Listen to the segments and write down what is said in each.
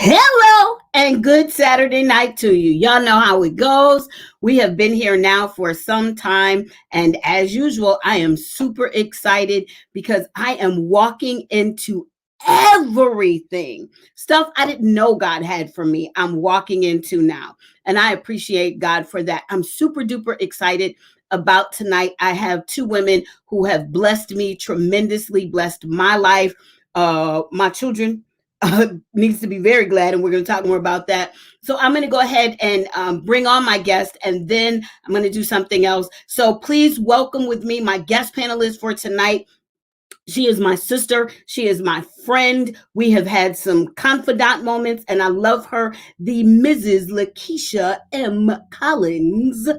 Hello and good Saturday night to you. Y'all know how it goes. We have been here now for some time. And as usual, I am super excited because I am walking into everything. Stuff I didn't know God had for me, I'm walking into now. And I appreciate God for that. I'm super duper excited about tonight. I have two women who have blessed me tremendously, blessed my life, my children needs to be very glad, and we're going to talk more about that. So I'm going to go ahead and bring on my guest, and then I'm going to do something else. So please welcome with me my guest panelist for tonight. She is my sister. She is my friend. We have had some confidant moments, and I love her, the Mrs. LaKisha M. Collins.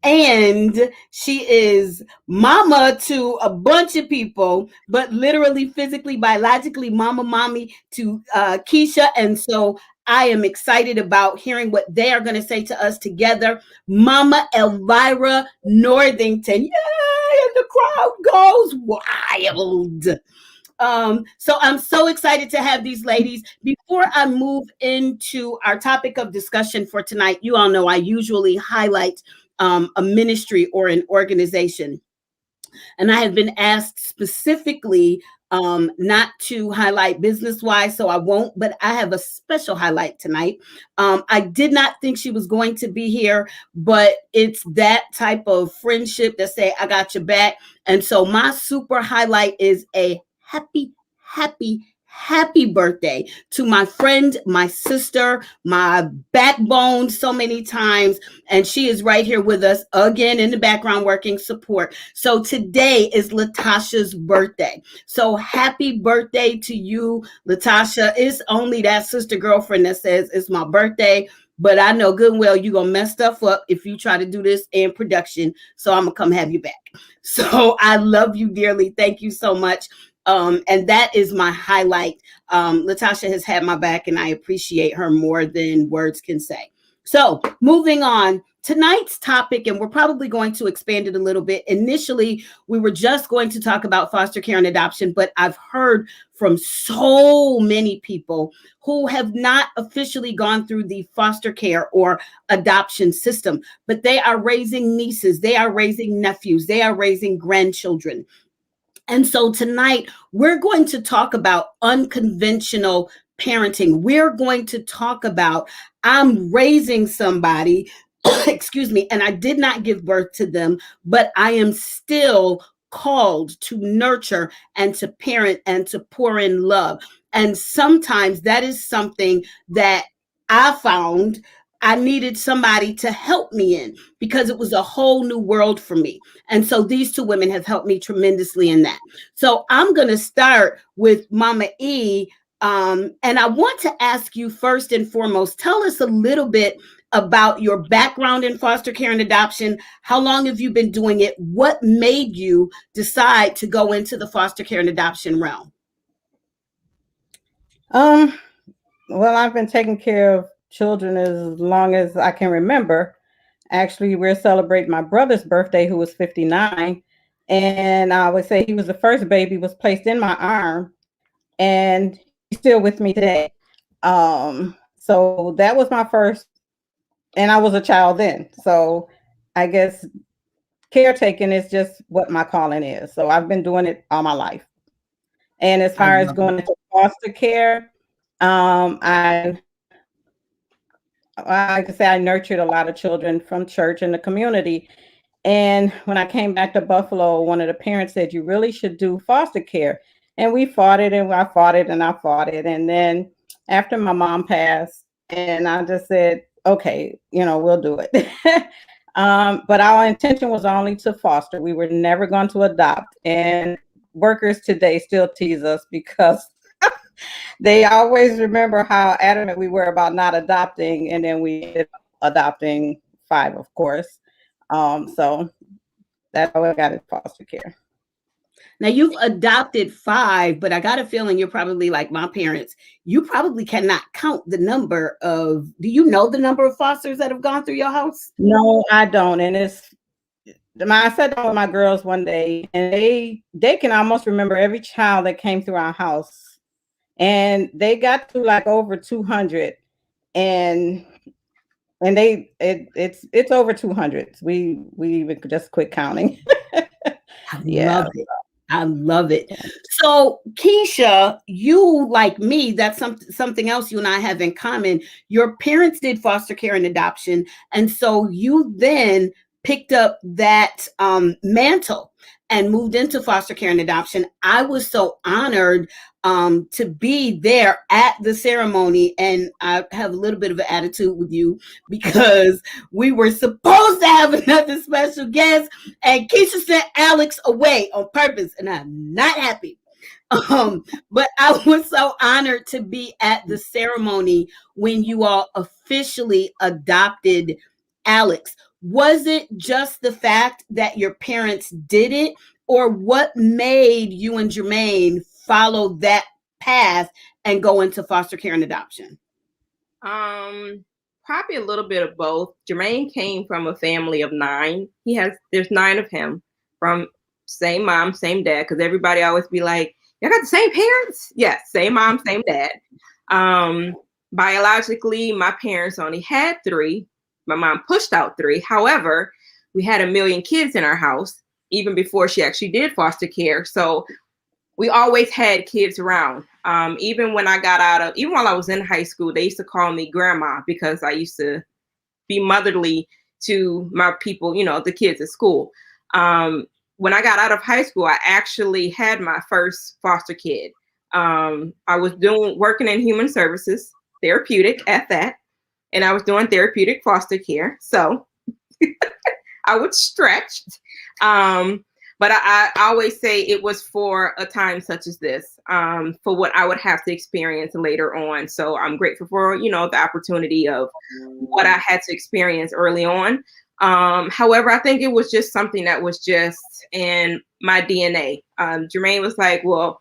And she is mama to a bunch of people, but literally, physically, biologically, mommy to Keisha. And so I am excited about hearing what they are going to say to us together. Mama Elvira Northington. Yay! And the crowd goes wild. So I'm so excited to have these ladies. Before I move into our topic of discussion for tonight, you all know I usually highlight a ministry or an organization. And I have been asked specifically not to highlight business wise, so I won't, but I have a special highlight tonight. I did not think she was going to be here, but it's that type of friendship that say, I got your back. And so my super highlight is a happy birthday to my friend, my sister, my backbone so many times. And she is right here with us again in the background working support. So today is Latasha's birthday. So happy birthday to you, Latasha. It's only that sister girlfriend that says it's my birthday. But I know good and well you're going to mess stuff up if you try to do this in production. So I'm going to come have you back. So I love you dearly. Thank you so much. And that is my highlight. Latasha has had my back, and I appreciate her more than words can say. So moving on, tonight's topic, and we're probably going to expand it a little bit. Initially, we were just going to talk about foster care and adoption, but I've heard from so many people who have not officially gone through the foster care or adoption system, but they are raising nieces, they are raising nephews, they are raising grandchildren. And so tonight, we're going to talk about unconventional parenting. We're going to talk about I'm raising somebody, excuse me, and I did not give birth to them, but I am still called to nurture and to parent and to pour in love. And sometimes that is something that I found I needed somebody to help me in because it was a whole new world for me. And so these two women have helped me tremendously in that. So I'm going to start with Mama E. And I want to ask you first and foremost, tell us a little bit about your background in foster care and adoption. How long have you been doing it? What made you decide to go into the foster care and adoption realm? Well, I've been taking care of children as long as I can remember. Actually, we're celebrating my brother's birthday, who was 59. And I would say he was the first baby, was placed in my arm, and he's still with me today. So that was my first, and I was a child then. So I guess caretaking is just what my calling is. So I've been doing it all my life. And as far as going into foster care, I could say I nurtured a lot of children from church and the community. And when I came back to Buffalo, one of the parents said, you really should do foster care. And we fought it, and I fought it, and I fought it. And then after my mom passed, and I just said, okay, we'll do it. But our intention was only to foster. We were never going to adopt. And workers today still tease us because they always remember how adamant we were about not adopting, and then we ended up adopting 5, of course. So that's how I got in foster care. Now you've adopted 5, but I got a feeling you're probably like my parents. You probably cannot count the number of, do you know the number of fosters that have gone through your house? No, I don't. And I sat down with my girls one day, and they can almost remember every child that came through our house. and they got to like over 200, and it's over 200. We even just quit counting. I Yeah. love it. I love it. So, Keisha, you like me, that's something else you and I have in common. Your parents did foster care and adoption. And so you then picked up that mantle and moved into foster care and adoption. I was so honored to be there at the ceremony. And I have a little bit of an attitude with you because we were supposed to have another special guest, and Keisha sent Alex away on purpose, and I'm not happy. But I was so honored to be at the ceremony when you all officially adopted Alex. Was it just the fact that your parents did it, or what made you and Jermaine follow that path and go into foster care and adoption? Probably a little bit of both. Jermaine came from a family of 9. There's 9 of him from same mom, same dad, because everybody always be like, y'all got the same parents? Yes, same mom, same dad. Biologically, my parents only had 3. My mom pushed out 3. However, we had 1 million kids in our house, even before she actually did foster care. So we always had kids around. Even while I was in high school, they used to call me grandma because I used to be motherly to my people, the kids at school. When I got out of high school, I actually had my first foster kid. I was working in human services, therapeutic at that, and I was doing therapeutic foster care. So I was stretched. But I always say it was for a time such as this, for what I would have to experience later on. So I'm grateful for, the opportunity of what I had to experience early on. However, I think it was just something that was just in my DNA. Jermaine was like, well,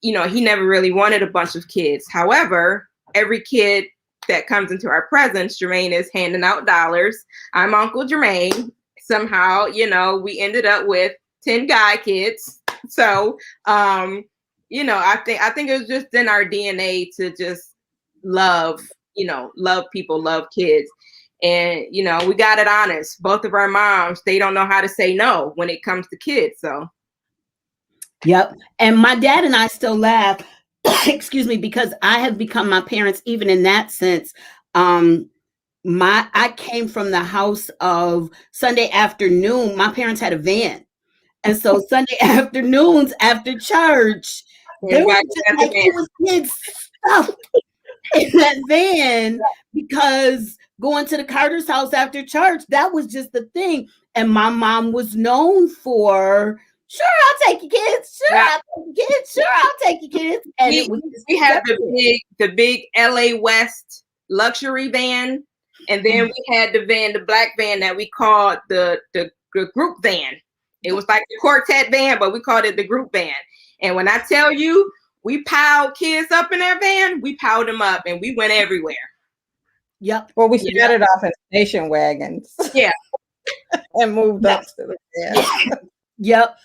he never really wanted a bunch of kids. However, every kid that comes into our presence, Jermaine is handing out dollars. I'm Uncle Jermaine. Somehow, we ended up with 10 guy kids. So, I think it was just in our DNA to just love people, love kids. And, we got it honest. Both of our moms, they don't know how to say no when it comes to kids. So. Yep. And my dad and I still laugh, excuse me, because I have become my parents, even in that sense. I came from the house of Sunday afternoon. My parents had a van. And so Sunday afternoons after church, there was just like it was kids stuff in that van, because going to the Carter's house after church, that was just the thing. And my mom was known for, sure, I'll take your kids. Sure, I'll take your kids. Sure, I'll take your kids. And we had the big LA West luxury van. And then we had the black van that we called the group van. It was like the quartet van, but we called it the group van. And when I tell you, we piled kids up in that van, we piled them up and we went everywhere. Yep. Well, we started off in station wagons. Yeah. And moved up to the van. Yep.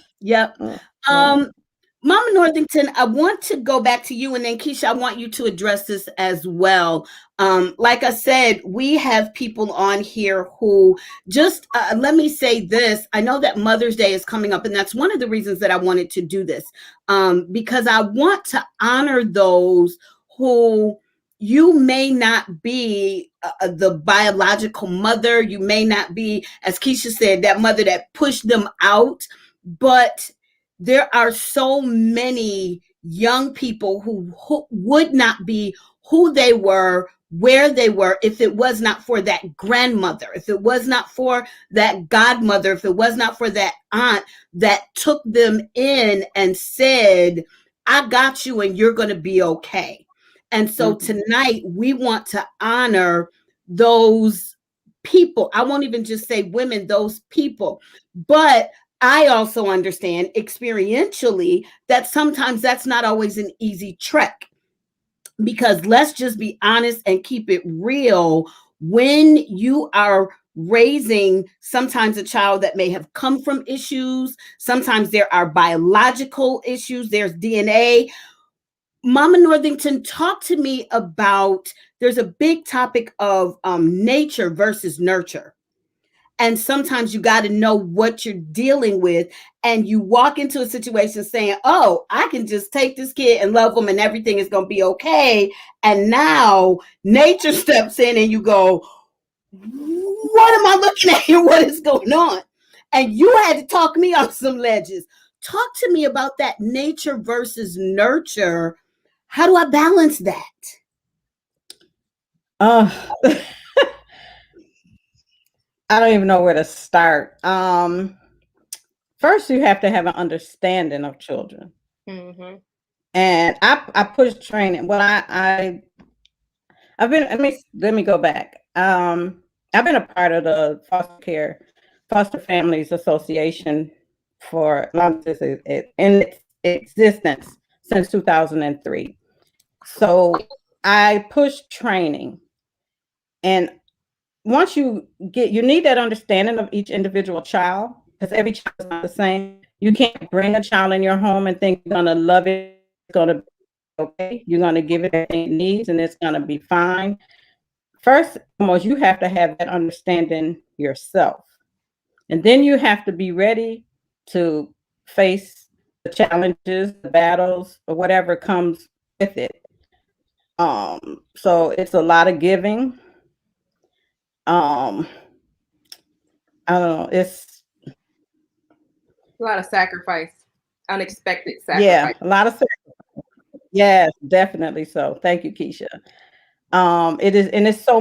Mama Northington, I want to go back to you, and then Keisha, I want you to address this as well. Like I said, we have people on here who just, let me say this. I know that Mother's Day is coming up, and that's one of the reasons that I wanted to do this, because I want to honor those who you may not be the biological mother. You may not be, as Keisha said, that mother that pushed them out, but there are so many young people who would not be who they were, where they were, if it was not for that grandmother, if it was not for that godmother, if it was not for that aunt that took them in and said, I got you and you're going to be okay. And so tonight we want to honor those people. I won't even just say women, those people. But I also understand experientially that sometimes that's not always an easy trek, because let's just be honest and keep it real. When you are raising sometimes a child that may have come from issues, sometimes there are biological issues, there's DNA. Mama Northington, talk to me about, there's a big topic of nature versus nurture. And sometimes you got to know what you're dealing with. And you walk into a situation saying, oh, I can just take this kid and love them and everything is going to be okay. And now nature steps in and you go, what am I looking at here? What is going on? And you had to talk me off some ledges. Talk to me about that nature versus nurture. How do I balance that? I don't even know where to start. First, you have to have an understanding of children. Mm-hmm. And I push training. Well, I've been, let me go back. I've been a part of the Foster Families Association for long in its existence since 2003. So I push training. And once you need that understanding of each individual child, because every child is not the same. You can't bring a child in your home and think you're gonna love it, it's gonna be okay. You're gonna give it everything it needs and it's gonna be fine. First and foremost, you have to have that understanding yourself. And then you have to be ready to face the challenges, the battles, or whatever comes with it. So it's a lot of giving. I don't know. It's A lot of sacrifice, unexpected sacrifice. yeah, a lot of sacrifice. Yes, definitely so. Thank you, Keisha. It is, and it's so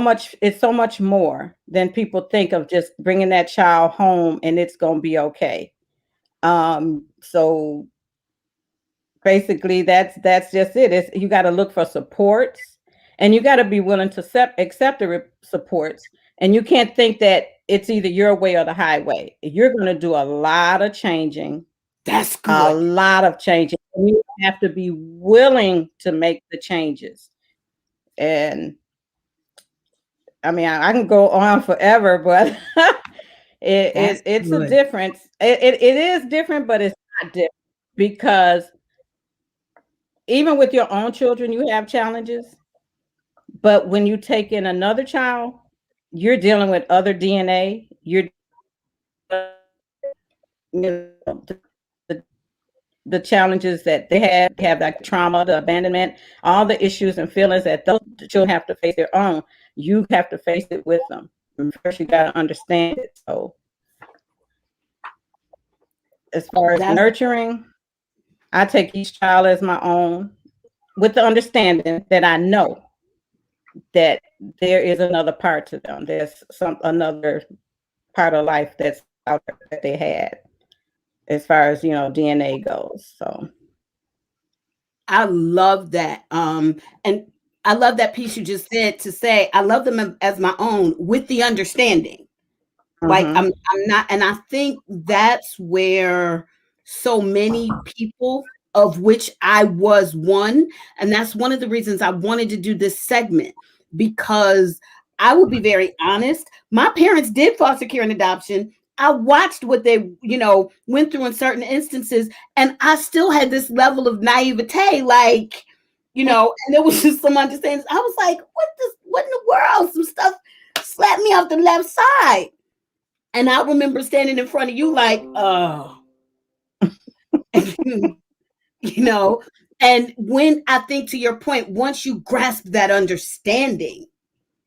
much more than people think of just bringing that child home and it's going to be okay. So basically that's just it. It's, you got to look for supports and you got to be willing to accept the supports. And you can't think that it's either your way or the highway. You're going to do a lot of changing. That's good. A lot of changing. And you have to be willing to make the changes. And I mean, I can go on forever, but it's a difference. It is different, but it's not different because even with your own children, you have challenges. But when you take in another child, you're dealing with other DNA. You're, you know, the challenges that they have like trauma, the abandonment, all the issues and feelings that those children have to face their own. You have to face it with them. And first, you got to understand it. So, as far as nurturing, I take each child as my own, with the understanding that I know that there is another part to them. There's another part of life that's out there that they had, as far as DNA goes. So I love that. And I love that piece you just said, to say I love them as my own, with the understanding. Like I'm not, and I think that's where so many people, of which I was one, and that's one of the reasons I wanted to do this segment, because I will be very honest, my parents did foster care and adoption. I watched what they, went through in certain instances, and I still had this level of naivete, like, and there was just some understanding. I was like, what in the world? Some stuff slapped me off the left side. And I remember standing in front of you like, oh, and when I think, to your point, once you grasp that understanding,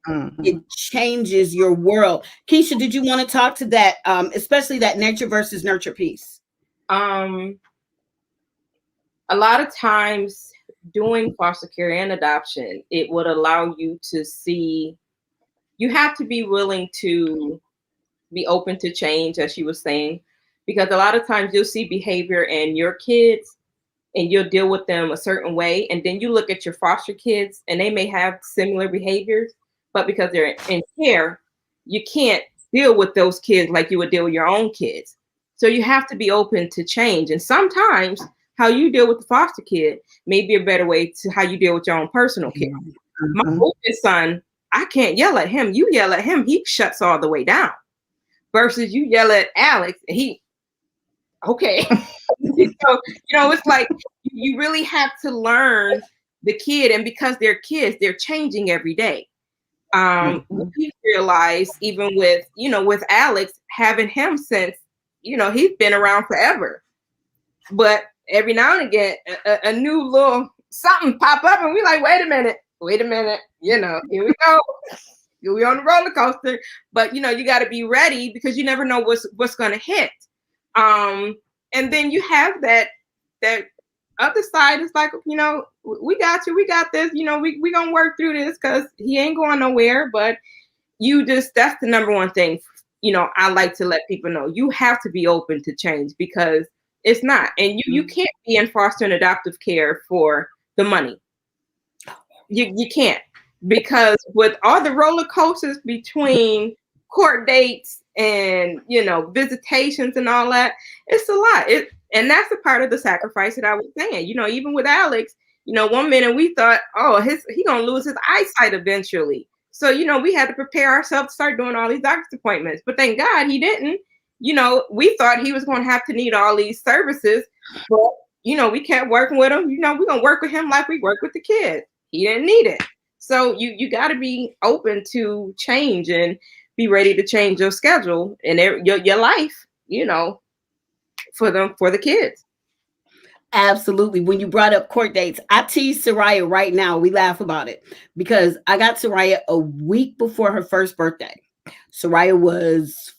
it changes your world. Keisha, did you want to talk to that, especially that nature versus nurture piece? A lot of times doing foster care and adoption, it would allow you to see, you have to be willing to be open to change, as she was saying, because a lot of times you'll see behavior in your kids and you'll deal with them a certain way. And then you look at your foster kids and they may have similar behaviors, but because they're in care, you can't deal with those kids like you would deal with your own kids. So you have to be open to change. And sometimes how you deal with the foster kid may be a better way to how you deal with your own personal kid. My oldest son, I can't yell at him. You yell at him, he shuts all the way down. Versus you yell at Alex, and he, okay. So, it's like you really have to learn the kid, and because they're kids, they're changing every day. We realized even with, with Alex, having him since, he's been around forever. But every now and again, a new little something pop up, and we like, wait a minute, here we go. We're on the roller coaster. But you got to be ready, because you never know what's going to hit. And then you have that other side. It's like, we got you, we got this. We gonna work through this, because he ain't going nowhere. But that's the number one thing. I like to let people know, you have to be open to change, because it's not, and you can't be in foster and adoptive care for the money. You can't, because with all the roller coasters between court dates and visitations and all that, it's a lot. And that's a part of the sacrifice that I was saying. Even with Alex, 1 minute we thought, oh, he gonna lose his eyesight eventually. So we had to prepare ourselves to start doing all these doctor's appointments. But thank God he didn't. We thought he was going to have to need all these services, but we kept working with him. We're gonna work with him like we work with the kids. He didn't need it. So you got to be open to change and be ready to change your schedule and your life, for the kids. Absolutely. When you brought up court dates, I tease Soraya right now. We laugh about it because I got Soraya a week before her first birthday. Soraya was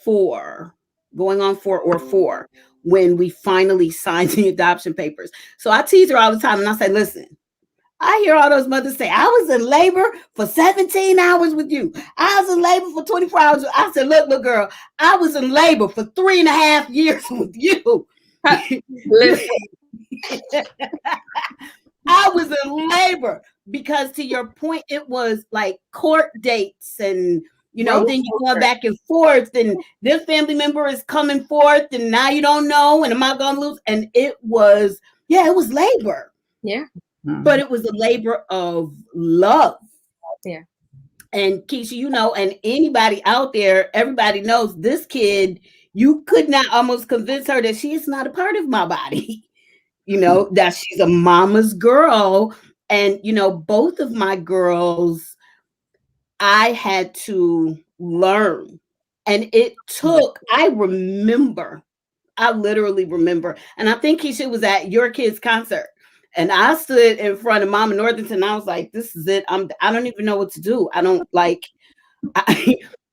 4, going on 4 when we finally signed the adoption papers. So I tease her all the time, and I say, listen, I hear all those mothers say, I was in labor for 17 hours with you. I was in labor for 24 hours. I said, look, girl, I was in labor for 3.5 years with you. I was in labor, because to your point, it was like court dates, and then you're going back and forth, and this family member is coming forth, and now you don't know, and am I going to lose? And it was labor. Yeah. But it was a labor of love. Yeah. And Keisha, and anybody out there, everybody knows this kid, you could not almost convince her that she is not a part of my body. That she's a mama's girl. And, both of my girls, I had to learn. And it took, I literally remember. And I think Keisha was at your kid's concert. And I stood in front of Mama Northington. And I was like, this is it. I don't even know what to do. I don't like,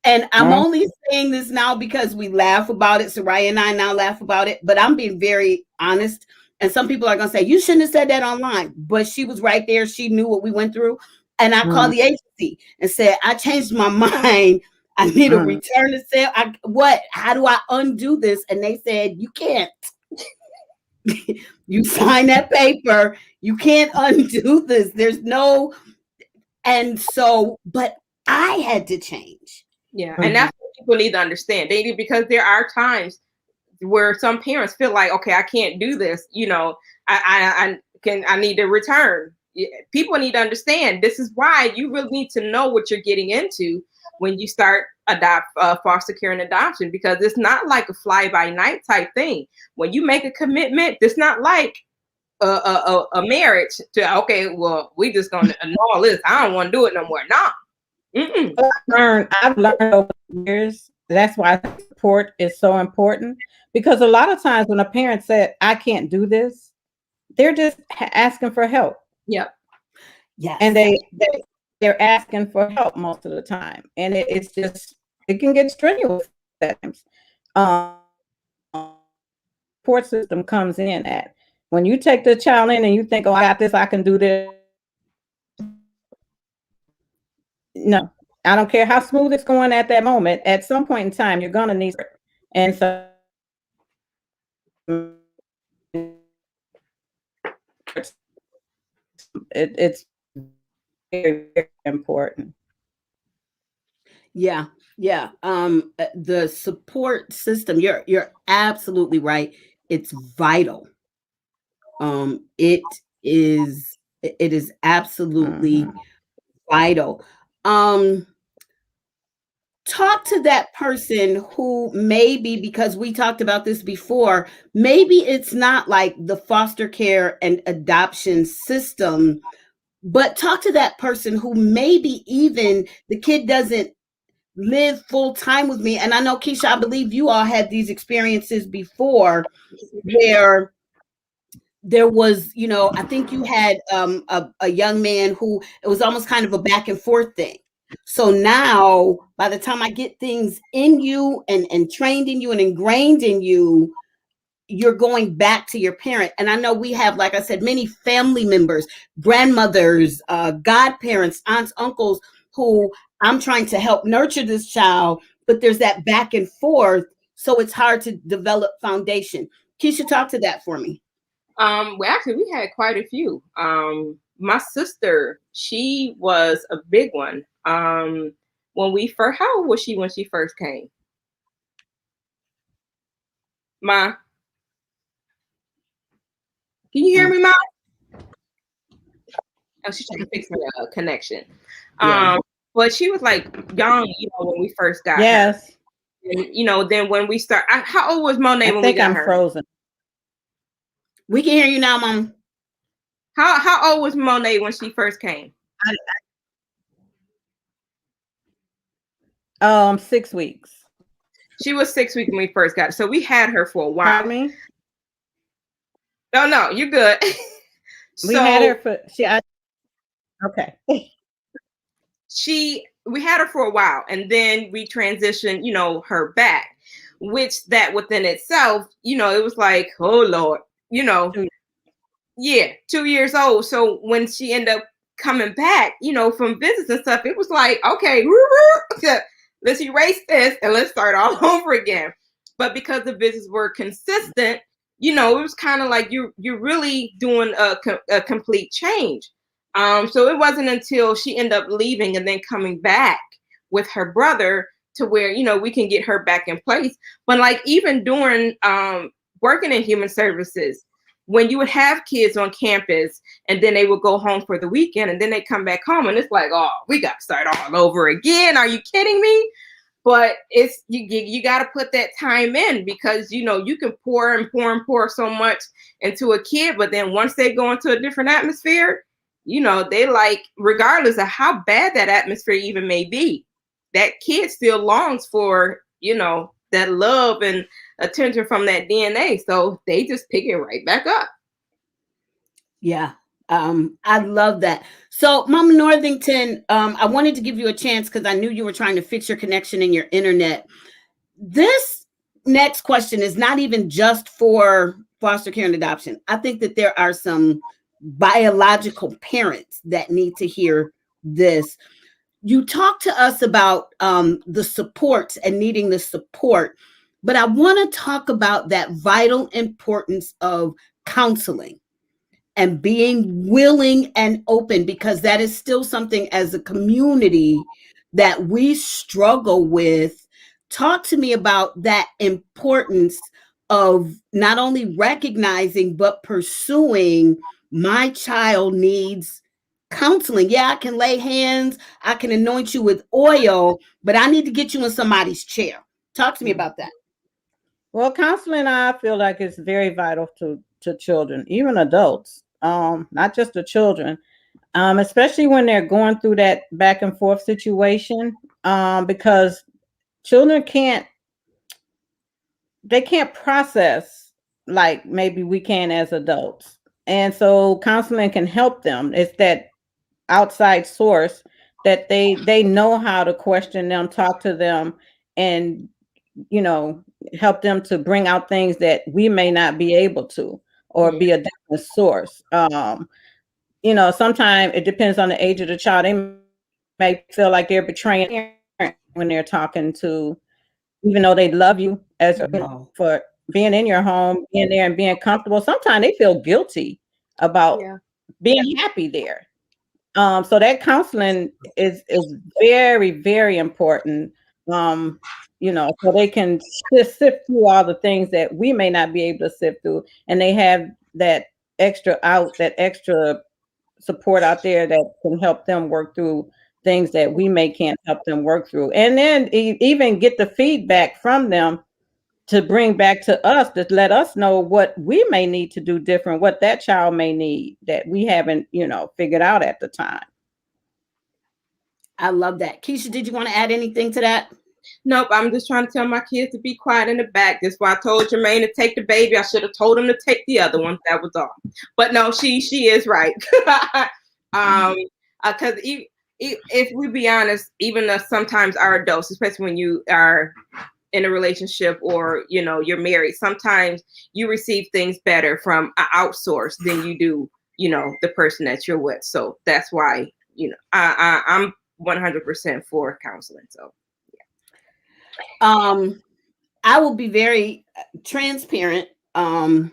and I'm only saying this now because we laugh about it. Soraya and I now laugh about it, but I'm being very honest. And some people are going to say, you shouldn't have said that online, but she was right there. She knew what we went through. And I called the agency and said, I changed my mind. I need a return to sale. How do I undo this? And they said, you can't. You sign that paper. You can't undo this. There's no. And so, but I had to change. Yeah. And that's what people need to understand. Because there are times where some parents feel like, okay, I can't do this. I need to return. People need to understand, this is why you really need to know what you're getting into when you start foster care and adoption, because it's not like a fly by night type thing. When you make a commitment, it's not like a marriage to, okay, well, we just gonna annul this. I don't want to do it no more. Nah. I've learned over the years. That's why support is so important, because a lot of times when a parent said, I can't do this, they're just asking for help. Yep. Yeah. And they're asking for help most of the time. And it can get strenuous at times. Support system comes in at when you take the child in and you think, oh, I got this, I can do this. No, I don't care how smooth it's going at that moment. At some point in time, you're going to need it. And so it's very, very important. Yeah. The support system, you're absolutely right. It's vital. It is absolutely vital. talk to that person who maybe, because we talked about this before, maybe it's not like the foster care and adoption system, but talk to that person who maybe even the kid doesn't live full time with me. And I know, Keisha, I believe you all had these experiences before where there was, I think you had a young man who it was almost kind of a back and forth thing. So now, by the time I get things in you and trained in you and ingrained in you, you're going back to your parent. And I know we have, like I said, many family members, grandmothers, godparents, aunts, uncles, who I'm trying to help nurture this child, but there's that back and forth. So it's hard to develop foundation. Keisha, talk to that for me. Well, actually, we had quite a few. My sister, she was a big one. How old was she when she first came? Ma, can you hear me, Ma? Oh, she's trying to fix my connection. Yeah. But she was like young, when we first got her. Yes. And, then when we start, how old was Monet when we got her? I think I'm frozen. We can hear you now, Mom. How old was Monet when she first came? 6 weeks. She was 6 weeks when we first got her. So we had her for a while. Pardon me? No, you're good. We had her for okay. We had her for a while, and then we transitioned, her back, which that within itself, it was like, oh Lord, yeah, 2 years old. So when she ended up coming back, from visits and stuff, it was like, okay, let's erase this and let's start all over again. But because the visits were consistent, it was kind of like you're really doing a complete change. So it wasn't until she ended up leaving and then coming back with her brother to where, we can get her back in place. But like even during working in human services, when you would have kids on campus and then they would go home for the weekend and then they come back home and it's like, oh, we got to start all over again. Are you kidding me? But it's you got to put that time in because, you can pour and pour and pour so much into a kid. But then once they go into a different atmosphere, they like, regardless of how bad that atmosphere even may be, that kid still longs for, that love and attention from that DNA. So they just pick it right back up. Yeah. I love that. So Mama Northington, I wanted to give you a chance because I knew you were trying to fix your connection in your internet. This next question is not even just for foster care and adoption. I think that there are some biological parents that need to hear this. You talked to us about the supports and needing the support, but I want to talk about that vital importance of counseling and being willing and open, because that is still something as a community that we struggle with. Talk to me about that importance of not only recognizing, but pursuing my child needs counseling. Yeah, I can lay hands, I can anoint you with oil, but I need to get you in somebody's chair. Talk to me about that. Well, counseling, I feel like it's very vital to children, even adults, not just the children, especially when they're going through that back and forth situation, because children can't process like maybe we can as adults. And so counseling can help them. It's that outside source that they know how to question them, talk to them, and help them to bring out things that we may not be able to, or be a different source. Sometimes it depends on the age of the child. They may feel like they're betraying a parent when they're talking to, even though they love you as for being in your home, being there and being comfortable. Sometimes they feel guilty about being happy there. So that counseling is very, very important. So they can sift through all the things that we may not be able to sift through, and they have that extra support out there that can help them work through things that we can't help them work through. And then even get the feedback from them to bring back to us, to let us know what we may need to do different, what that child may need that we haven't, figured out at the time. I love that. Keisha, did you want to add anything to that? Nope, I'm just trying to tell my kids to be quiet in the back. That's why I told Jermaine to take the baby. I should have told him to take the other one. That was all. But no, she is right. Because if we be honest, even though sometimes our adults, especially when you are in a relationship or you're married, sometimes you receive things better from an outsource than you do the person that you're with. So that's why I'm 100% for counseling. So I will be very transparent. One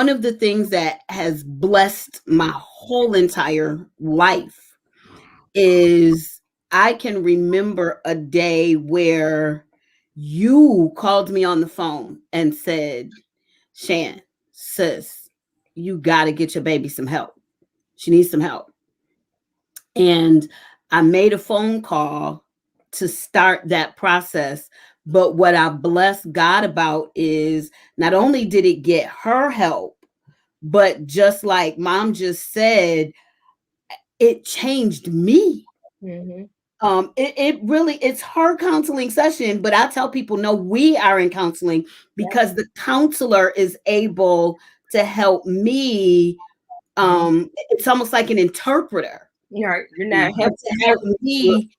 of the things that has blessed my whole entire life is I can remember a day where you called me on the phone and said, Shan, sis, you got to get your baby some help. She needs some help. And I made a phone call to start that process. But what I bless God about is not only did it get her help, but just like Mom just said, it changed me. mm-hmm. It really, it's her counseling session, but I tell people, no, we are in counseling because the counselor is able to help me. It's almost like an interpreter. You're not To help me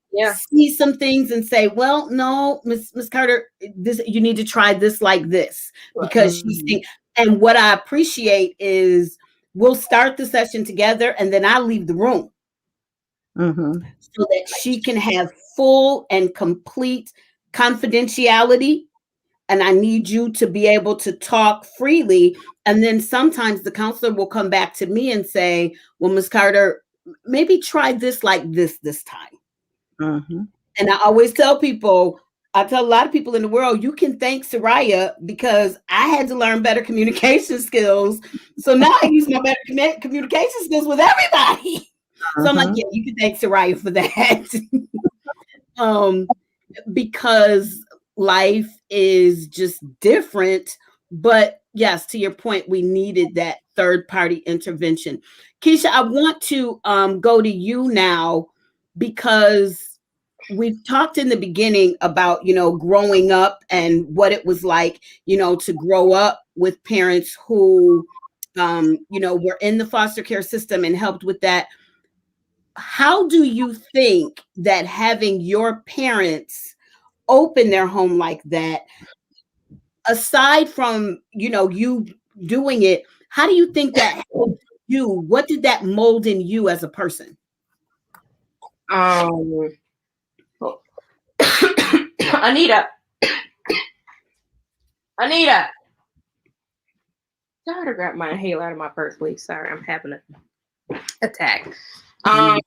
see some things and say, well, no, Miss Carter, this, you need to try this like this, because she's thinking. And what I appreciate is we'll start the session together and then I'll leave the room so that she can have full and complete confidentiality. And I need you to be able to talk freely. And then sometimes the counselor will come back to me and say, well, Miss Carter, maybe try this like this time. And I always tell people, I tell a lot of people in the world, you can thank Soraya because I had to learn better communication skills. So now I use my better communication skills with everybody. So I'm like, yeah, you can thank Soraya for that. Because life is just different. But yes, to your point, we needed that third party intervention. Keisha, I want to go to you now because we've talked in the beginning about, growing up and what it was like, to grow up with parents who, were in the foster care system and helped with that. How do you think that having your parents open their home like that, aside from you doing it, how do you think that helped you? What did that mold in you as a person? Anita, tell her to grab my inhaler out of my purse, please. Sorry, I'm having an attack. For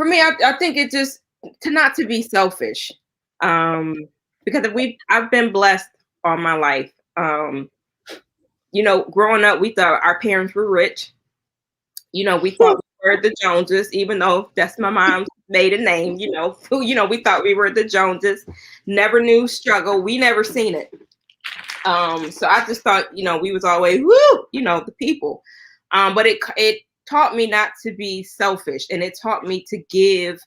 me, I think it just not to be selfish, because I've been blessed all my life. Growing up, we thought our parents were rich. We thought we were the Joneses, even though that's my mom's maiden name. We thought we were the Joneses. Never knew struggle. We never seen it. So I just thought, we was always the people. But it taught me not to be selfish, and it taught me to give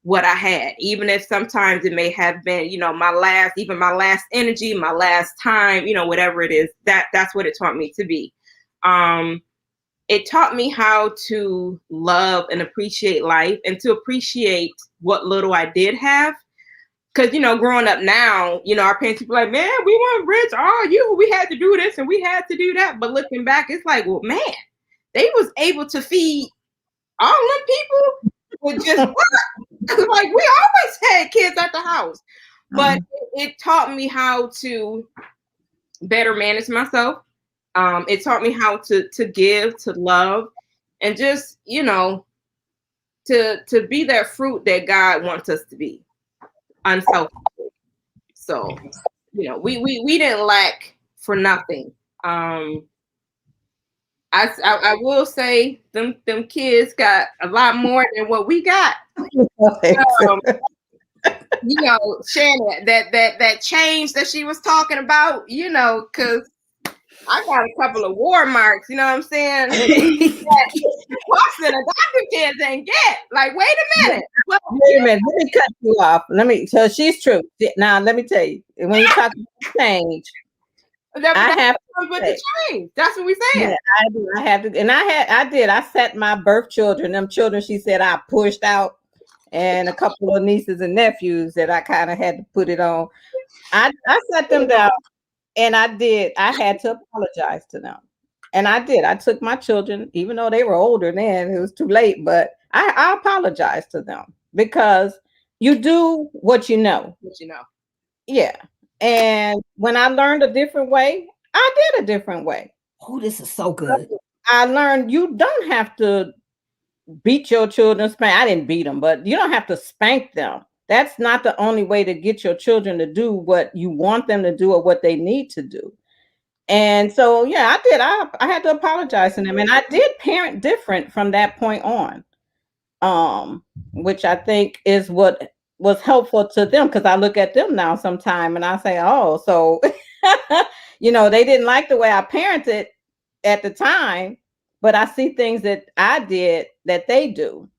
what I had, even if sometimes it may have been, my last energy, my last time, whatever it is. That's what it taught me to be. It taught me how to love and appreciate life and to appreciate what little I did have. Because, growing up now, our parents be like, man, we weren't rich. Oh, we had to do this and we had to do that. But looking back, it's like, well, man, they was able to feed all them people with just work. Like, we always had kids at the house. But it taught me how to better manage myself. It taught me how to give, to love, and just, to be that fruit that God wants us to be, unselfish. So, we didn't lack for nothing. I will say them kids got a lot more than what we got. You know, Shannon, that change that she was talking about, you know, because I got a couple of war marks, you know what I'm saying? Boston adopted kids ain't get. Like, wait a minute. Wait a minute. Let me cut you off. So she's true. Now, let me tell you, when you talk about change, I have to with the change. That's what we saying. Yeah, I do. I have to, and I set my birth children, them children she said I pushed out, and a couple of nieces and nephews that I kind of had to put it on. I set them down, and I had to apologize to them. And I did. I took my children, even though they were older then, it was too late, but I apologized to them because you do what you know. What you know. Yeah. And when I learned a different way, I did a different way. Oh, this is so good. I learned you don't have to beat your children. I didn't beat them, but you don't have to spank them. That's not the only way to get your children to do what you want them to do or what they need to do. And so, yeah, I did. I had to apologize to them, and I did parent different from that point on, which I think is what was helpful to them, because I look at them now sometime and I say, oh, so, you know, they didn't like the way I parented at the time, but I see things that I did that they do.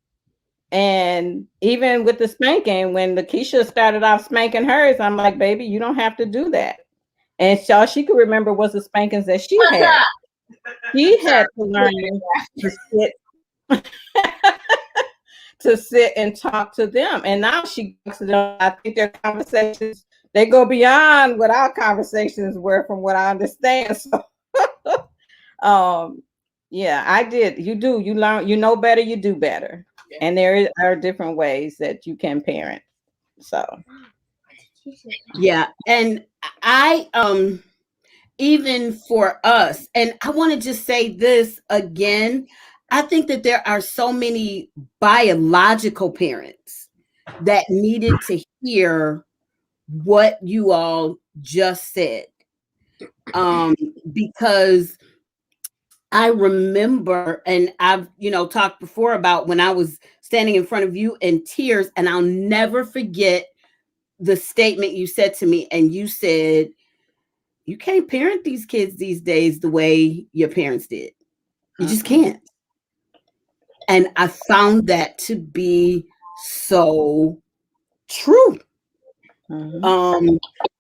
And even with the spanking, when LaKisha started off spanking hers, I'm like, baby, you don't have to do that. And all she could remember was the spankings that she had. She had to learn to sit and talk to them. And now she talks to them. I think their conversations, they go beyond what our conversations were, from what I understand. So yeah, I did. You learn, you know better, you do better. Yeah. And there are different ways that you can parent. So yeah. And I even for us, and I want to just say this again, I think that there are so many biological parents that needed to hear what you all just said. Because I remember, and I've, talked before about when I was standing in front of you in tears, and I'll never forget the statement you said to me. And you said, you can't parent these kids these days the way your parents did. You just can't. And I found that to be so true. Mm-hmm.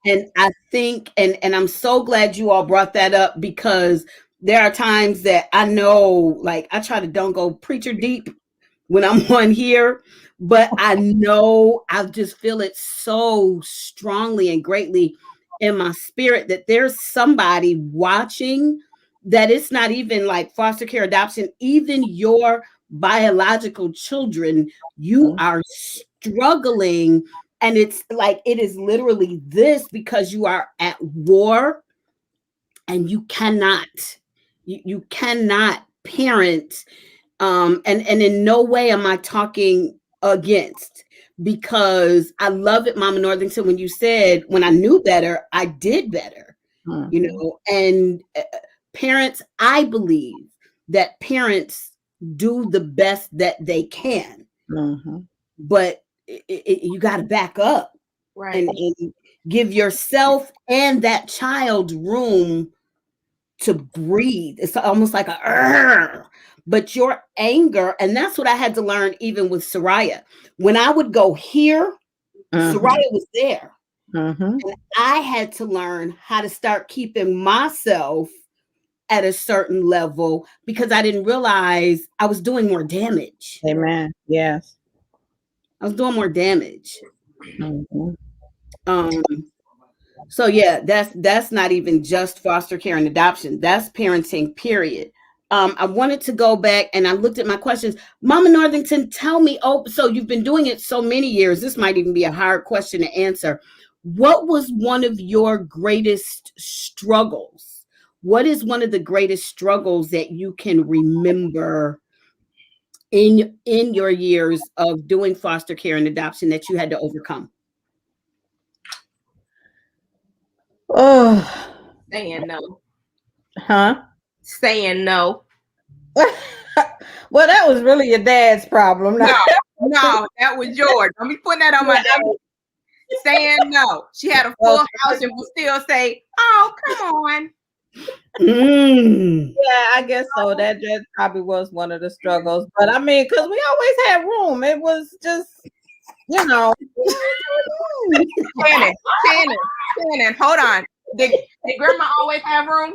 And I think, and I'm so glad you all brought that up, because there are times that I know, like, I try to don't go preacher deep when I'm on here, but I know I just feel it so strongly and greatly in my spirit that there's somebody watching, that it's not even like foster care, adoption, even your biological children, you are struggling. And it's like, it is literally this, because you are at war and you cannot parent. And in no way am I talking against, because I love it, Mama Northington, when you said, when I knew better, I did better, and parents, I believe that parents do the best that they can, but you got to back up, right, and give yourself and that child room to breathe. It's almost like but your anger, and that's what I had to learn even with Soraya. When I would go here, Soraya was there. And I had to learn how to start keeping myself at a certain level, because I didn't realize I was doing more damage. Amen. Yes. I was doing more damage. So yeah, that's not even just foster care and adoption. That's parenting, period. I wanted to go back, and I looked at my questions. Mama Northington, tell me, so you've been doing it so many years. This might even be a hard question to answer. What was one of your greatest struggles? What is one of the greatest struggles that you can remember in your years of doing foster care and adoption that you had to overcome? Oh, saying no. Huh? Saying no. Well, that was really your dad's problem. No, that was yours. Don't be putting that on my dad. Saying no. She had a full house and would still say, "Oh, come on." Yeah, I guess so. That probably was one of the struggles. But I mean, because we always had room. It was just, Shannon, hold on. Did grandma always have room?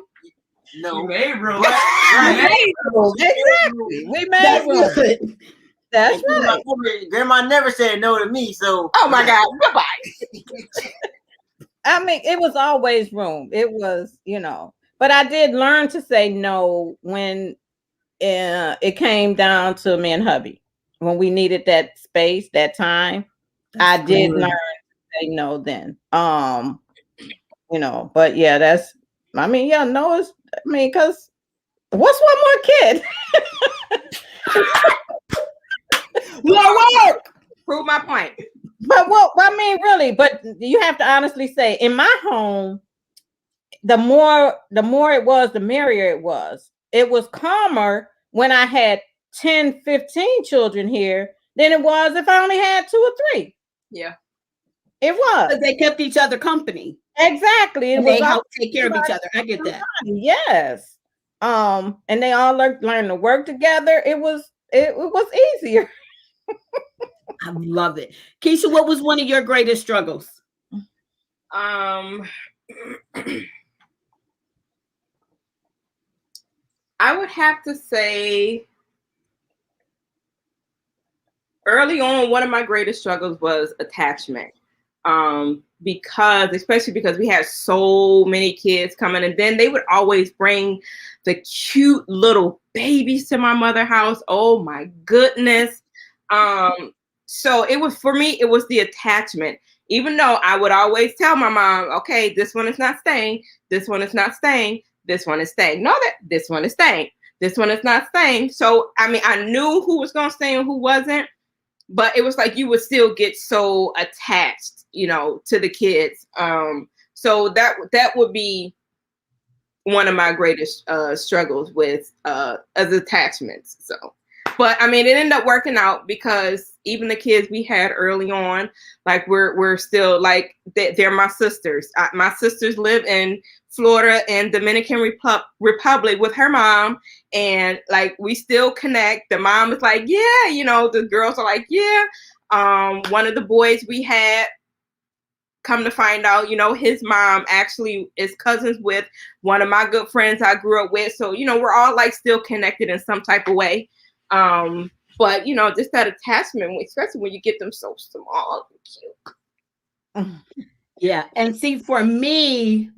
No, we made room. Exactly. We made room. That's right. Grandma never said no to me, so. Oh my God, goodbye. I mean, it was always room. It was, but I did learn to say no when it came down to me and hubby. When we needed that space, that time, I did learn to say no then. But yeah, no is, because what's one more kid? More work. Prove my point. But really, but you have to honestly say, in my home, the more it was, the merrier it was. It was calmer when I had 10, 15 children here than it was if I only had 2 or 3. Yeah. It was. Because they kept each other company. Exactly. They helped take care of each other. I get that. Yes. And they all learned to work together. It was easier. I love it. Keisha, what was one of your greatest struggles? I would have to say early on, one of my greatest struggles was attachment. Especially because we had so many kids coming, and then they would always bring the cute little babies to my mother's house. Oh my goodness. So it was, for me, it was the attachment. Even though I would always tell my mom, okay, this one is not staying. This one is not staying. This one is staying. No, this one is staying. This one is not staying. So, I mean, I knew who was going to stay and who wasn't, but it was like you would still get so attached, to the kids. So that would be one of my greatest struggles with as attachments. So, but I mean, it ended up working out because even the kids we had early on, like we're still like they're my sisters. My sisters live in Florida and Dominican Republic with her mom, and like we still connect. The mom is like, yeah, the girls are like, yeah. One of the boys we had, come to find out, his mom actually is cousins with one of my good friends I grew up with. So, we're all like still connected in some type of way. But just that attachment, especially when you get them so small and cute. Yeah. And see, for me,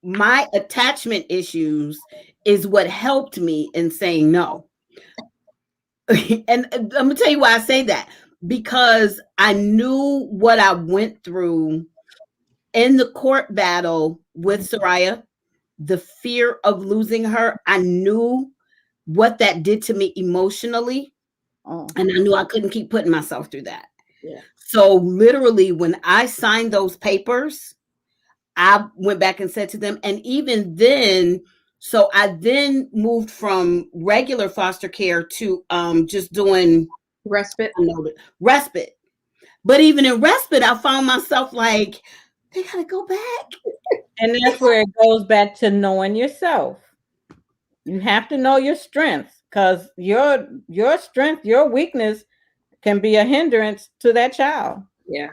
my attachment issues is what helped me in saying no. And I'm gonna tell you why I say that. Because I knew what I went through in the court battle with Soraya, the fear of losing her. I knew what that did to me emotionally. And I knew I couldn't keep putting myself through that. Yeah. So literally, when I signed those papers, I went back and said to them, and even then, so I then moved from regular foster care to just doing respite. Respite. But even in respite, I found myself like, they gotta go back. And that's where it goes back to knowing yourself. You have to know your strengths, because your strength, your weakness can be a hindrance to that child. Yeah.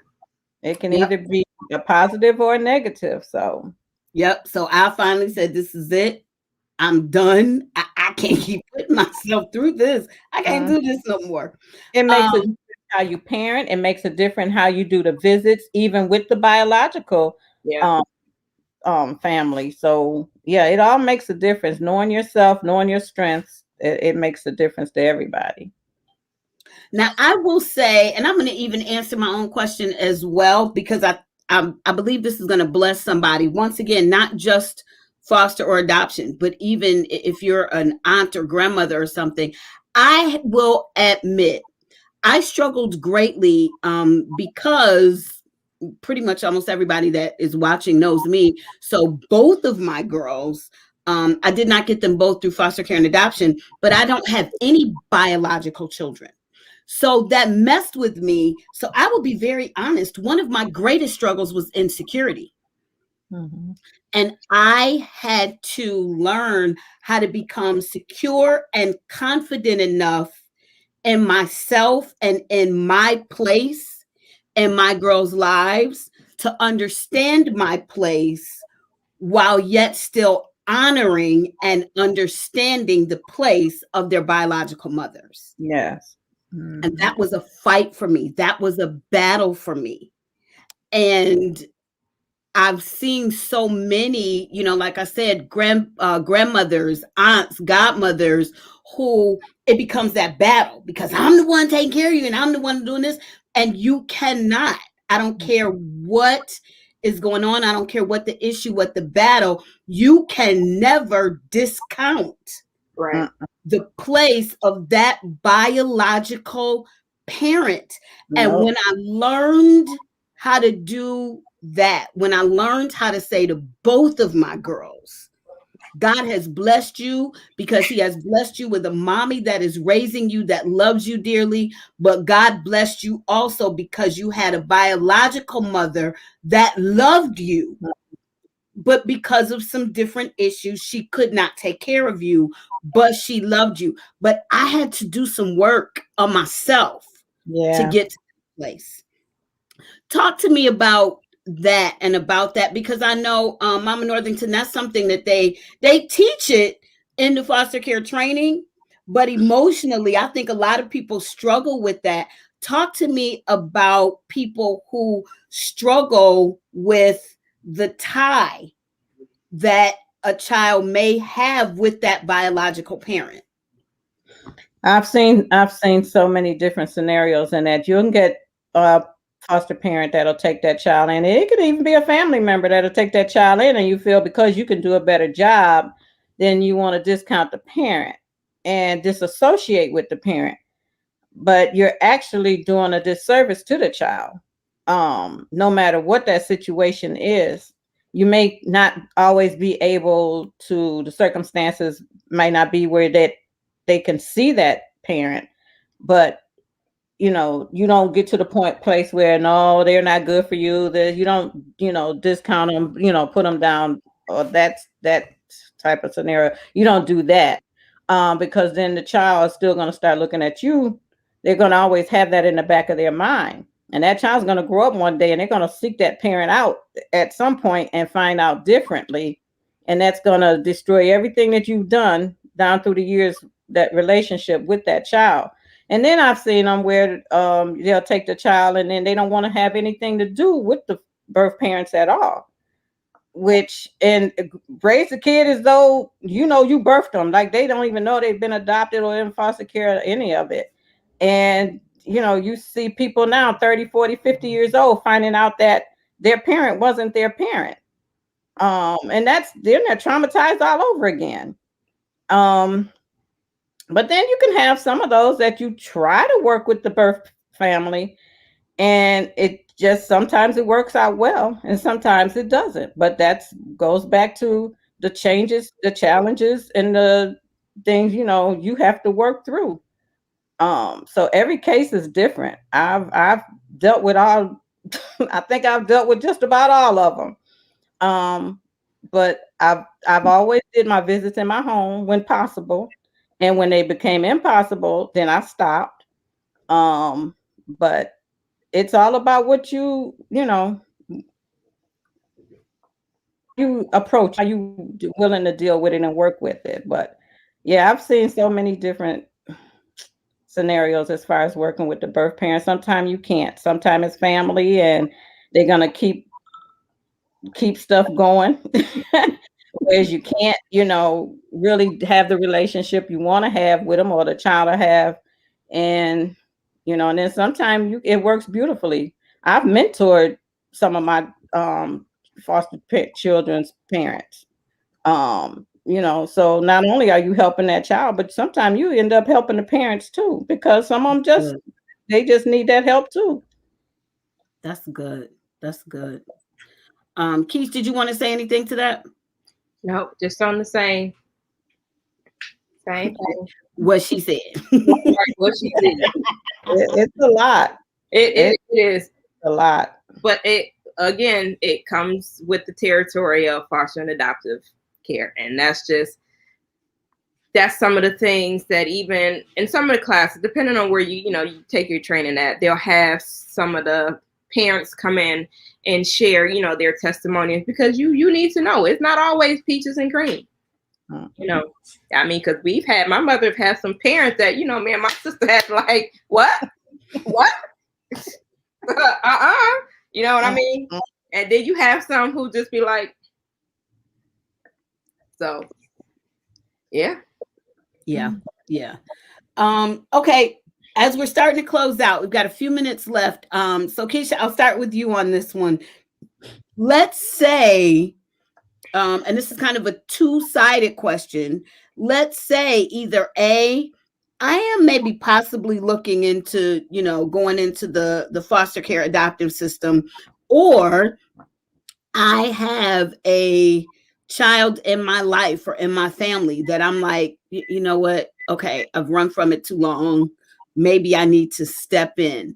It can either be a positive or a negative. So yep. So I finally said, this is it. I'm done. I can't keep putting myself through this. I can't do this no more. It makes a difference how you parent. It makes a difference how you do the visits, even with the biological family. So yeah, it all makes a difference. Knowing yourself, knowing your strengths, it makes a difference to everybody. Now I will say, and I'm going to even answer my own question as well, because I believe this is going to bless somebody. Once again, not just foster or adoption, but even if you're an aunt or grandmother or something, I will admit I struggled greatly because pretty much almost everybody that is watching knows me. So both of my girls I did not get them both through foster care and adoption, but I don't have any biological children. So that messed with me. So I will be very honest. One of my greatest struggles was insecurity. Mhm. And I had to learn how to become secure and confident enough in myself and in my place in my girls' lives to understand my place while yet still honoring and understanding the place of their biological mothers. Yes. And that was a fight for me. That was a battle for me. And I've seen so many, like I said, grandmothers, aunts, godmothers, who it becomes that battle because I'm the one taking care of you and I'm the one doing this. And you cannot. I don't care what is going on. I don't care what the issue, what the battle. You can never discount Right. the place of that biological parent. And Nope. when I learned how to do that, when I learned how to say to both of my girls, God has blessed you because he has blessed you with a mommy that is raising you, that loves you dearly. But God blessed you also because you had a biological mother that loved you. But because of some different issues, she could not take care of you, but she loved you. But I had to do some work on myself to Yeah. get to that place. Talk to me about that and about that, because I know Mama Northington, that's something that they teach it in the foster care training, but emotionally, I think a lot of people struggle with that. Talk to me about people who struggle with the tie that a child may have with that biological parent. I've seen so many different scenarios in that. You can get a foster parent that'll take that child in. It could even be a family member that'll take that child in, and you feel because you can do a better job, then you want to discount the parent and disassociate with the parent. But you're actually doing a disservice to the child. No matter what that situation is, you may not always be able to, the circumstances might not be where that they can see that parent, but you don't get to the place where no, they're not good for you, that you don't, discount them, put them down, or that type of scenario. You don't do that, because then the child is still going to start looking at you. They're going to always have that in the back of their mind, and that child's going to grow up one day and they're going to seek that parent out at some point and find out differently, and that's going to destroy everything that you've done down through the years, that relationship with that child. And then I've seen them where they'll take the child and then they don't want to have anything to do with the birth parents at all, and raise the kid as though you birthed them, like they don't even know they've been adopted or in foster care or any of it. And you see people now 30, 40, 50 years old finding out that their parent wasn't their parent, and they're traumatized all over again. But then you can have some of those that you try to work with the birth family, and it just sometimes it works out well and sometimes it doesn't. But that goes back to the changes, the challenges, and the things you have to work through. So every case is different. I've dealt with all I think I've dealt with just about all of them. But I've always did my visits in my home when possible, and when they became impossible, then I stopped. But it's all about what you approach, how you willing to deal with it and work with it. But yeah, I've seen so many different scenarios as far as working with the birth parents. Sometimes you can't. Sometimes it's family, and they're gonna keep stuff going. Whereas you can't, really have the relationship you want to have with them or the child to have. And, and then sometimes it works beautifully. I've mentored some of my foster children's parents. So not only are you helping that child, but sometimes you end up helping the parents too, because some of them they just need that help too. That's good. That's good. Keith, did you want to say anything to that? Nope, just on the same thing. What she said. Right, what she did. It's a lot. It is A lot. But it comes with the territory of foster and adoptive care. And that's some of the things that even in some of the classes, depending on where you take your training at, they'll have some of the parents come in and share, their testimonies, because you need to know it's not always peaches and cream. I mean, because my mother had some parents that, me and my sister had like, what? You know what I mean? And then you have some who just be like, so, yeah. Okay. As we're starting to close out, we've got a few minutes left. So Keisha, I'll start with you on this one. Let's say, and this is kind of a two-sided question. Let's say either A, I am maybe possibly looking into, going into the foster care adoptive system, or I have a child in my life or in my family that I'm like, you know what? Okay, I've run from it too long. Maybe I need to step in.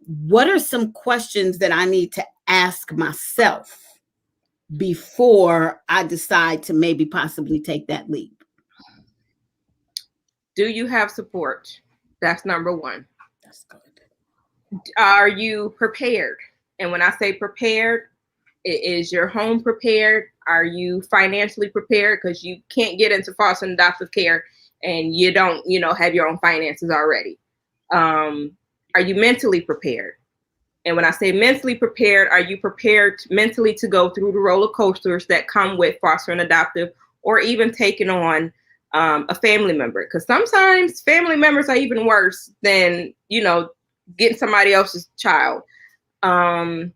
What are some questions that I need to ask myself before I decide to maybe possibly take that leap? Do you have support? That's number one. That's good. Are you prepared? And when I say prepared, is your home prepared? Are you financially prepared? Because you can't get into foster and adoptive care and you don't, have your own finances already. Are you mentally prepared? And when I say mentally prepared, are you prepared mentally to go through the roller coasters that come with foster and adoptive, or even taking on a family member? Because sometimes family members are even worse than, getting somebody else's child. And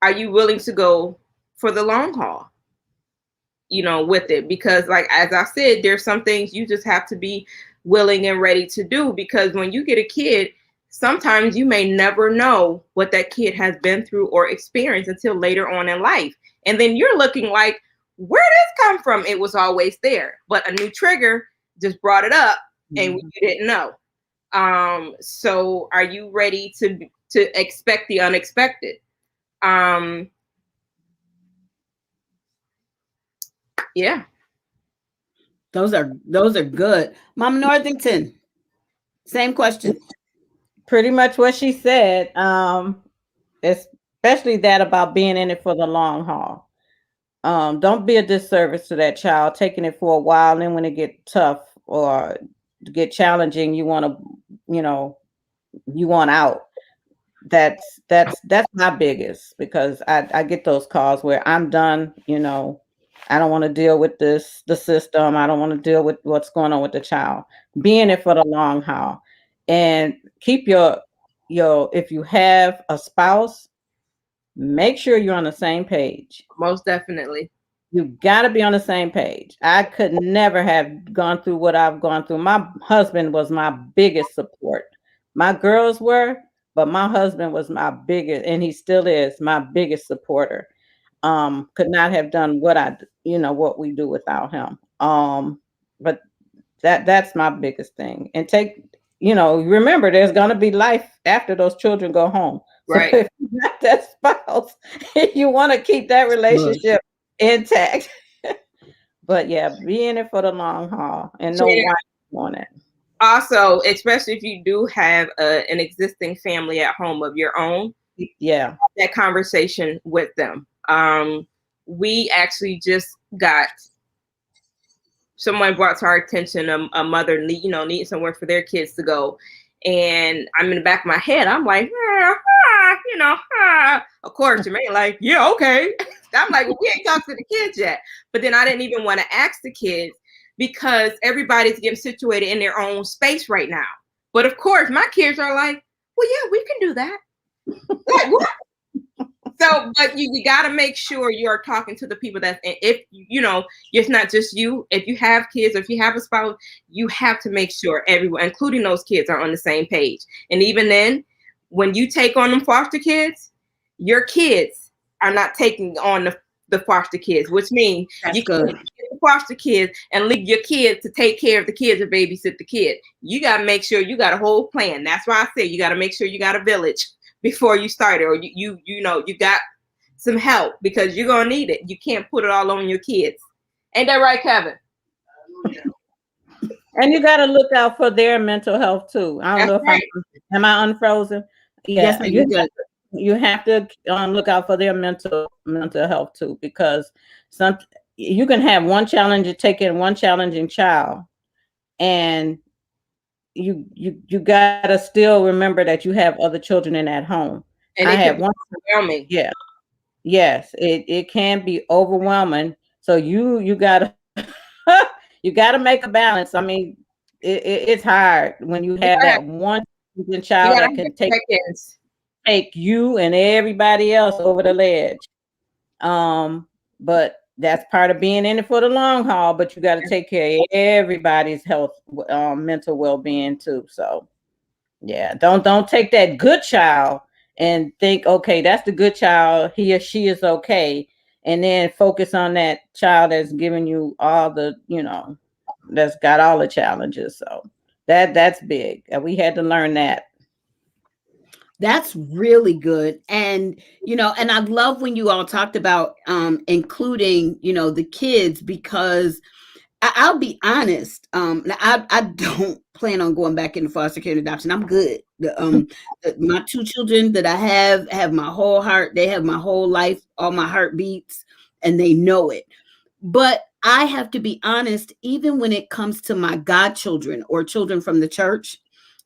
are you willing to go for the long haul, with it? Because like, as I said, there's some things you just have to be willing and ready to do, because when you get a kid, sometimes you may never know what that kid has been through or experienced until later on in life. And then you're looking like, where did this come from? It was always there, but a new trigger just brought it up and you didn't know. So are you ready to expect the unexpected? Yeah. Those are good. Mama Northington, same question. Pretty much what she said. Especially that about being in it for the long haul. Don't be a disservice to that child, taking it for a while, and then when it get tough or get challenging, you want to, you want out. That's my biggest, because I get those calls where I'm done, I don't want to deal with the system. I don't want to deal with what's going on with the child. Be in it for the long haul, and keep your if you have a spouse, make sure you're on the same page. Most definitely. You got to be on the same page. I could never have gone through what I've gone through. My husband was my biggest support. My girls were, but my husband was my biggest, and he still is my biggest supporter. Could not have done what we do without him. But that's my biggest thing. And remember, there's gonna be life after those children go home. Right. So if you're not that spouse, you want to keep that relationship intact. But yeah, be in it for the long haul and know why you want it. Also, especially if you do have an existing family at home of your own, yeah, that conversation with them. We actually just got someone brought to our attention a mother needing somewhere for their kids to go, and I'm in the back of my head, I'm like, of course, Jermaine like, yeah, okay. I'm like, well, we ain't talked to the kids yet. But then I didn't even want to ask the kids, because everybody's getting situated in their own space right now. But of course, my kids are like, well, yeah, we can do that. Like, what? So, but you got to make sure you are talking to the people if it's not just you. If you have kids, or if you have a spouse, you have to make sure everyone, including those kids, are on the same page. And even then, when you take on them foster kids, your kids are not taking on the foster kids, which means That's you good. can't get the foster kids and leave your kids to take care of the kids or babysit the kid. You got to make sure you got a whole plan. That's why I say you got to make sure you got a village before you start it, or you know you got some help, because you're gonna need it. You can't put it all on your kids. Ain't that right, Kevin? And you got to look out for their mental health too. I don't know if am I unfrozen? Yeah, Yes, you have to look out for their mental health too, because you can have one challenge, take in one challenging child, and you got to still remember that you have other children in that home. And I it have can one. be overwhelming. Yeah, yes, it can be overwhelming. So you gotta you gotta make a balance. I mean, it's hard when you have that one child that can take you and everybody else over the ledge. But that's part of being in it for the long haul. But you got to take care of everybody's health, mental well-being too. So yeah, don't take that good child and think, okay, that's the good child, he or she is okay, and then focus on that child that's giving you all the, that's got all the challenges. So that's big. We had to learn that. That's really good. And, and I love when you all talked about including, the kids, because I'll be honest. I don't plan on going back into foster care and adoption. I'm good. My two children that I have my whole heart. They have my whole life, all my heartbeats, and they know it. But I have to be honest, even when it comes to my godchildren or children from the church,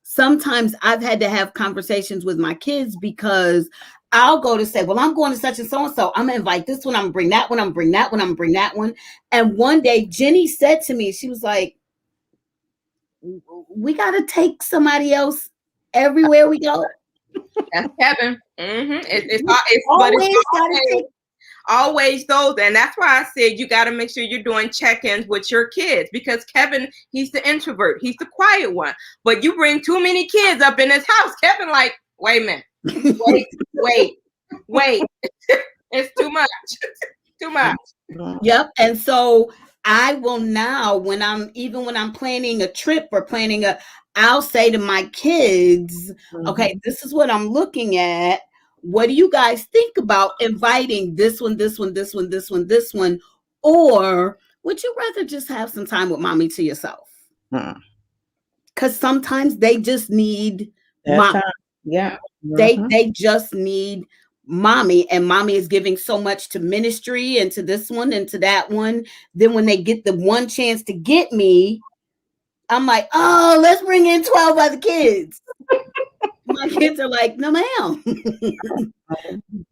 sometimes I've had to have conversations with my kids, because I'll go to say, well, I'm going to such and so. I'm going to invite this one. I'm going to bring that one. I'm going to bring that one. I'm going to bring that one. And one day Jenny said to me, she was like, we got to take somebody else everywhere we go. That's Kevin. It's always those. And that's why I said you got to make sure you're doing check-ins with your kids, because Kevin, he's the introvert. He's the quiet one. But you bring too many kids up in his house. Kevin, like, wait a minute. Wait. It's too much. Too much. Yep. And so I will now, when I'm planning a trip or I'll say to my kids, okay, this is what I'm looking at. What do you guys think about inviting this one, this one, this one, this one, this one? Or would you rather just have some time with mommy to yourself? Because sometimes they just need mommy. Yeah. They just need mommy, and mommy is giving so much to ministry and to this one and to that one. Then when they get the one chance to get me, I'm like, oh, let's bring in 12 other kids. My kids are like, no, ma'am.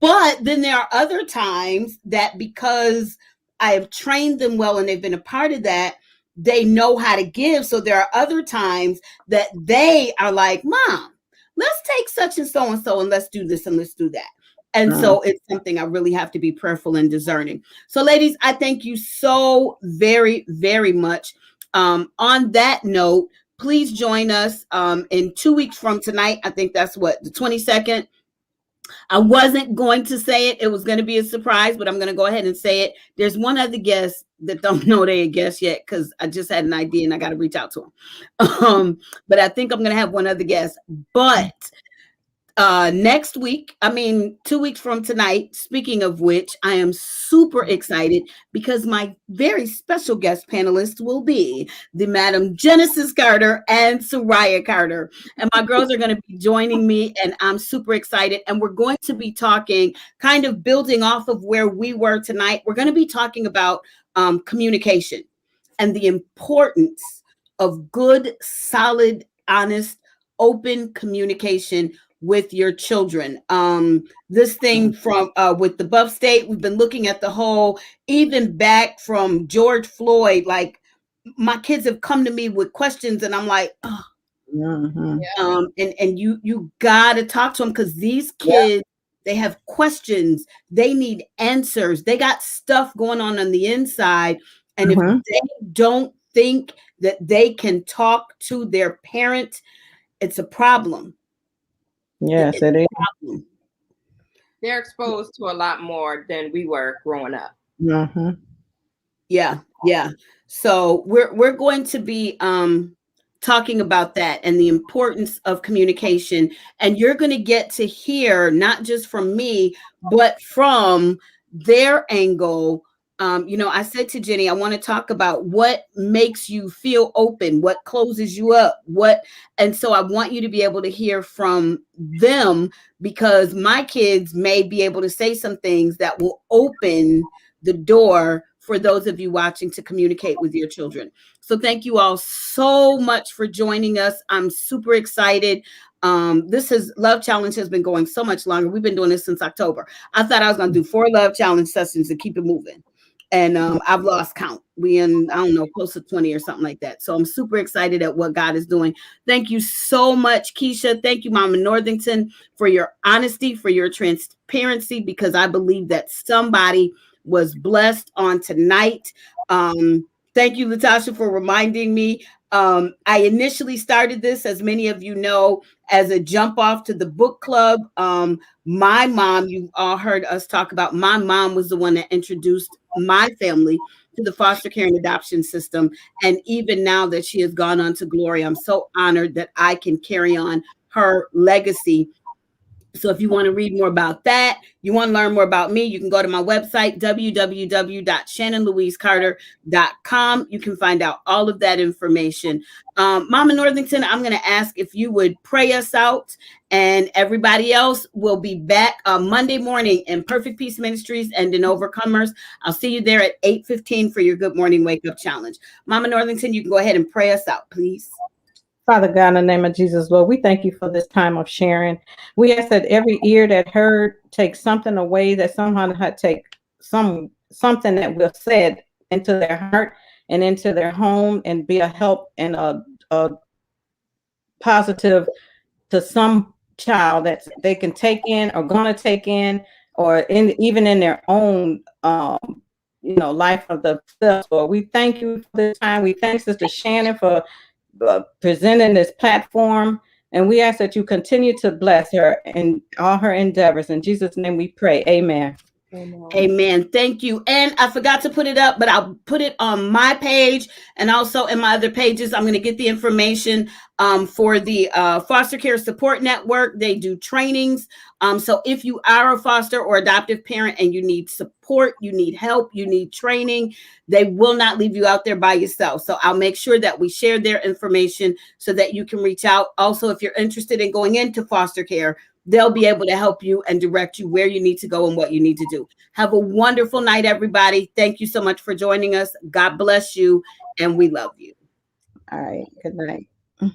But then there are other times that, because I have trained them well and they've been a part of that, they know how to give. So there are other times that they are like, Mom, let's take such and so and let's do this and let's do that. And so it's something I really have to be prayerful and discerning. So ladies, I thank you so very, very much. On that note, please join us in 2 weeks from tonight. I think that's the 22nd. I wasn't going to say it. It was going to be a surprise, but I'm going to go ahead and say it. There's one other guest that don't know they a guest yet, because I just had an idea and I got to reach out to them. But I think I'm going to have one other guest. But next week, 2 weeks from tonight, speaking of which, I am super excited, because my very special guest panelists will be the Madam Genesis Carter and Soraya Carter. And my girls are going to be joining me, and I'm super excited. And we're going to be talking, kind of building off of where we were tonight. We're going to be talking about communication and the importance of good, solid, honest, open communication with your children. This thing from with the Buff State, we've been looking at the whole, even back from George Floyd, like my kids have come to me with questions and I'm like, oh. And you gotta talk to them, because these kids, they have questions, they need answers, they got stuff going on the inside. And if they don't think that they can talk to their parent, it's a problem. Yes, it is. They're exposed to a lot more than we were growing up. Mm-hmm. Yeah, yeah. So we're going to be talking about that and the importance of communication. And you're going to get to hear not just from me, but from their angle. I said to Jenny, I want to talk about what makes you feel open, what closes you up, and so I want you to be able to hear from them, because my kids may be able to say some things that will open the door for those of you watching to communicate with your children. So thank you all so much for joining us. I'm super excited. Love Challenge has been going so much longer. We've been doing this since October. I thought I was going to do 4 Love Challenge sessions and keep it moving. And I've lost count. We in, I don't know, close to 20 or something like that. So I'm super excited at what God is doing. Thank you so much, Keisha. Thank you, Mama Northington, for your honesty, for your transparency, because I believe that somebody was blessed on tonight. Thank you, Latasha, for reminding me. I initially started this, as many of you know, as a jump off to the book club. My mom, you all heard us talk about, my mom was the one that introduced my family to the foster care and adoption system. And even now that she has gone on to glory, I'm so honored that I can carry on her legacy. So if you want to read more about that, you want to learn more about me, you can go to my website, www.shannonlouisecarter.com. You can find out all of that information. Mama Northington, I'm going to ask if you would pray us out, and everybody else will be back Monday morning in Perfect Peace Ministries and in Overcomers. I'll see you there at 8:15 for your Good Morning Wake Up Challenge. Mama Northington, you can go ahead and pray us out, please. Father God, in the name of Jesus, Lord, we thank you for this time of sharing. We ask that every ear that heard take something away, that somehow take something that was said into their heart and into their home, and be a help and a positive to some child that they can take in or gonna take in, or even in their own life of themselves. Lord, we thank you for this time. We thank Sister Shannon for presenting this platform, and we ask that you continue to bless her and all her endeavors. In Jesus' name we pray. Amen. Amen. Thank you. And I forgot to put it up, but I'll put it on my page and also in my other pages. I'm going to get the information for the Foster Care Support Network. They do trainings. So if you are a foster or adoptive parent and you need support, you need help, you need training, they will not leave you out there by yourself. So I'll make sure that we share their information so that you can reach out. Also, if you're interested in going into foster care, they'll be able to help you and direct you where you need to go and what you need to do. Have a wonderful night, everybody. Thank you so much for joining us. God bless you, and we love you. All right. Good night.